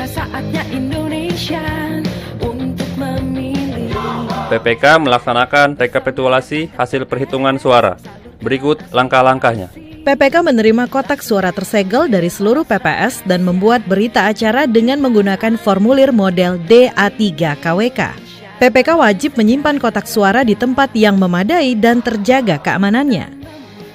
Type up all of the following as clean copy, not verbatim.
Tiba saatnya Indonesia untuk memilih. PPK melaksanakan rekapitulasi hasil perhitungan suara. Berikut langkah-langkahnya. PPK menerima kotak suara tersegel dari seluruh PPS dan membuat berita acara dengan menggunakan formulir model DA3 KWK. PPK wajib menyimpan kotak suara di tempat yang memadai dan terjaga keamanannya.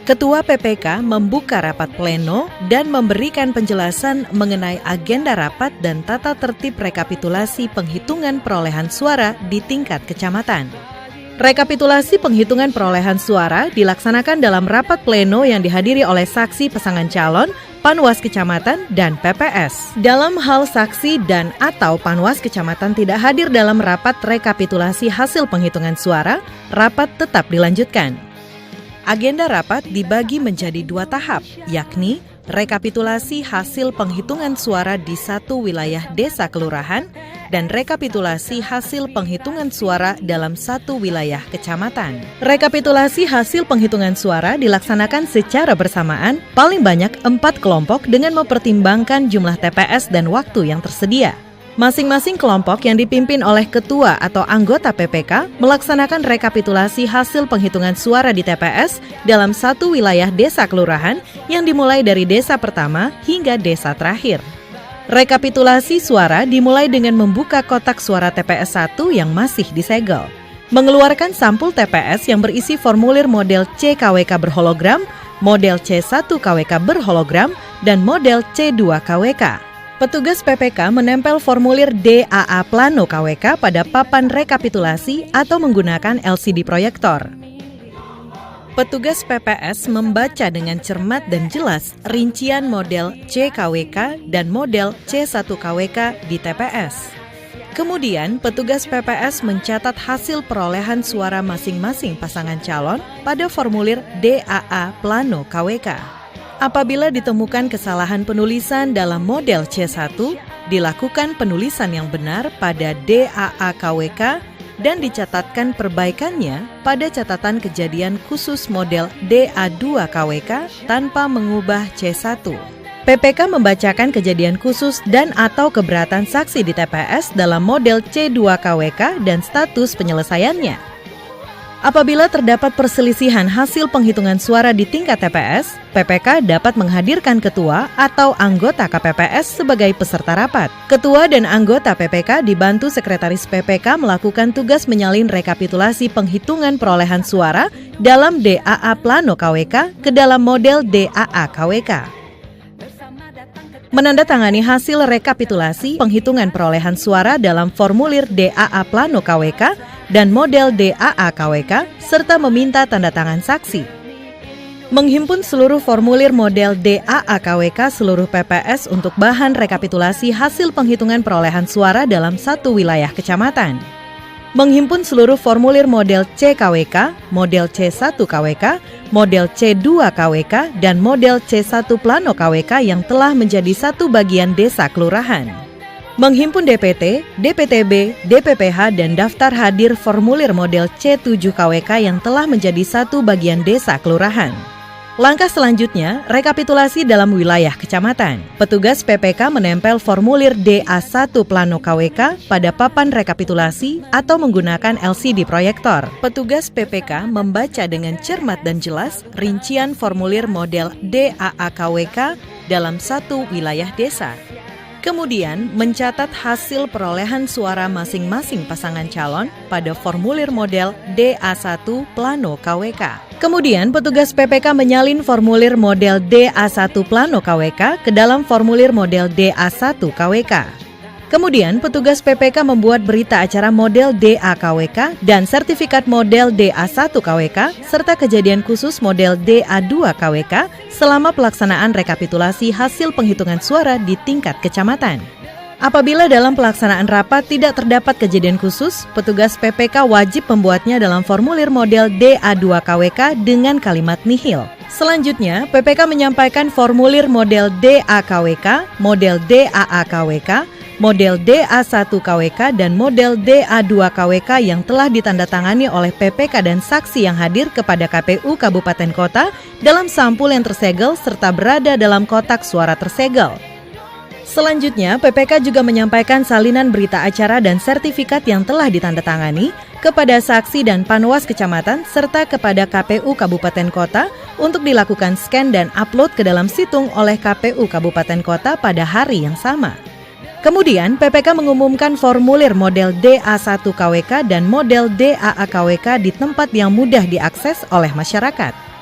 Ketua PPK membuka rapat pleno dan memberikan penjelasan mengenai agenda rapat dan tata tertib rekapitulasi penghitungan perolehan suara di tingkat kecamatan. Rekapitulasi penghitungan perolehan suara dilaksanakan dalam rapat pleno yang dihadiri oleh saksi pasangan calon, Panwas Kecamatan, dan PPS. Dalam hal saksi dan atau Panwas Kecamatan tidak hadir dalam rapat rekapitulasi hasil penghitungan suara, rapat tetap dilanjutkan. Agenda rapat dibagi menjadi 2 tahap, yakni rekapitulasi hasil penghitungan suara di satu wilayah desa kelurahan dan rekapitulasi hasil penghitungan suara dalam satu wilayah kecamatan. Rekapitulasi hasil penghitungan suara dilaksanakan secara bersamaan, paling banyak 4 kelompok dengan mempertimbangkan jumlah TPS dan waktu yang tersedia. Masing-masing kelompok yang dipimpin oleh ketua atau anggota PPK melaksanakan rekapitulasi hasil penghitungan suara di TPS dalam satu wilayah desa kelurahan yang dimulai dari desa pertama hingga desa terakhir. Rekapitulasi suara dimulai dengan membuka kotak suara TPS 1 yang masih disegel, mengeluarkan sampul TPS yang berisi formulir model C-KWK berhologram, model C1 KWK berhologram, dan model C2 KWK. Petugas PPK menempel formulir DAA Plano KWK pada papan rekapitulasi atau menggunakan LCD proyektor. Petugas PPS membaca dengan cermat dan jelas rincian model C-KWK dan model C1 KWK di TPS. Kemudian, petugas PPS mencatat hasil perolehan suara masing-masing pasangan calon pada formulir DAA Plano KWK. Apabila ditemukan kesalahan penulisan dalam model C1, dilakukan penulisan yang benar pada DAA KWK dan dicatatkan perbaikannya pada catatan kejadian khusus model DA2 KWK tanpa mengubah C1. PPK membacakan kejadian khusus dan atau keberatan saksi di TPS dalam model C2 KWK dan status penyelesaiannya. Apabila terdapat perselisihan hasil penghitungan suara di tingkat TPS, PPK dapat menghadirkan ketua atau anggota KPPS sebagai peserta rapat. Ketua dan anggota PPK dibantu sekretaris PPK melakukan tugas menyalin rekapitulasi penghitungan perolehan suara dalam DAA Plano KWK ke dalam model DAA KWK. Menandatangani hasil rekapitulasi penghitungan perolehan suara dalam formulir DAA Plano KWK dan model DAA KWK, serta meminta tanda tangan saksi. Menghimpun seluruh formulir model DAA KWK seluruh PPS untuk bahan rekapitulasi hasil penghitungan perolehan suara dalam satu wilayah kecamatan. Menghimpun seluruh formulir model C-KWK, model C1 KWK, model C2 KWK, dan model C1 Plano KWK yang telah menjadi satu bagian desa kelurahan. Menghimpun DPT, DPTB, DPPH, dan daftar hadir formulir model C7 KWK yang telah menjadi satu bagian desa kelurahan. Langkah selanjutnya, rekapitulasi dalam wilayah kecamatan. Petugas PPK menempel formulir DA1 Plano KWK pada papan rekapitulasi atau menggunakan LCD proyektor. Petugas PPK membaca dengan cermat dan jelas rincian formulir model DAA KWK dalam satu wilayah desa. Kemudian mencatat hasil perolehan suara masing-masing pasangan calon pada formulir model DA1 Plano KWK. Kemudian petugas PPK menyalin formulir model DA1 Plano KWK ke dalam formulir model DA1 KWK. Kemudian petugas PPK membuat berita acara model DA KWK dan sertifikat model DA1 KWK serta kejadian khusus model DA2 KWK selama pelaksanaan rekapitulasi hasil penghitungan suara di tingkat kecamatan. Apabila dalam pelaksanaan rapat tidak terdapat kejadian khusus, petugas PPK wajib membuatnya dalam formulir model DA2 KWK dengan kalimat nihil. Selanjutnya, PPK menyampaikan formulir model DA KWK, model DAA KWK, model DA1 KWK, dan model DA2 KWK yang telah ditandatangani oleh PPK dan saksi yang hadir kepada KPU Kabupaten Kota dalam sampul yang tersegel serta berada dalam kotak suara tersegel. Selanjutnya, PPK juga menyampaikan salinan berita acara dan sertifikat yang telah ditandatangani kepada saksi dan panwas kecamatan serta kepada KPU Kabupaten Kota untuk dilakukan scan dan upload ke dalam situng oleh KPU Kabupaten Kota pada hari yang sama. Kemudian, PPK mengumumkan formulir model DA1 KWK dan model DAA KWK di tempat yang mudah diakses oleh masyarakat.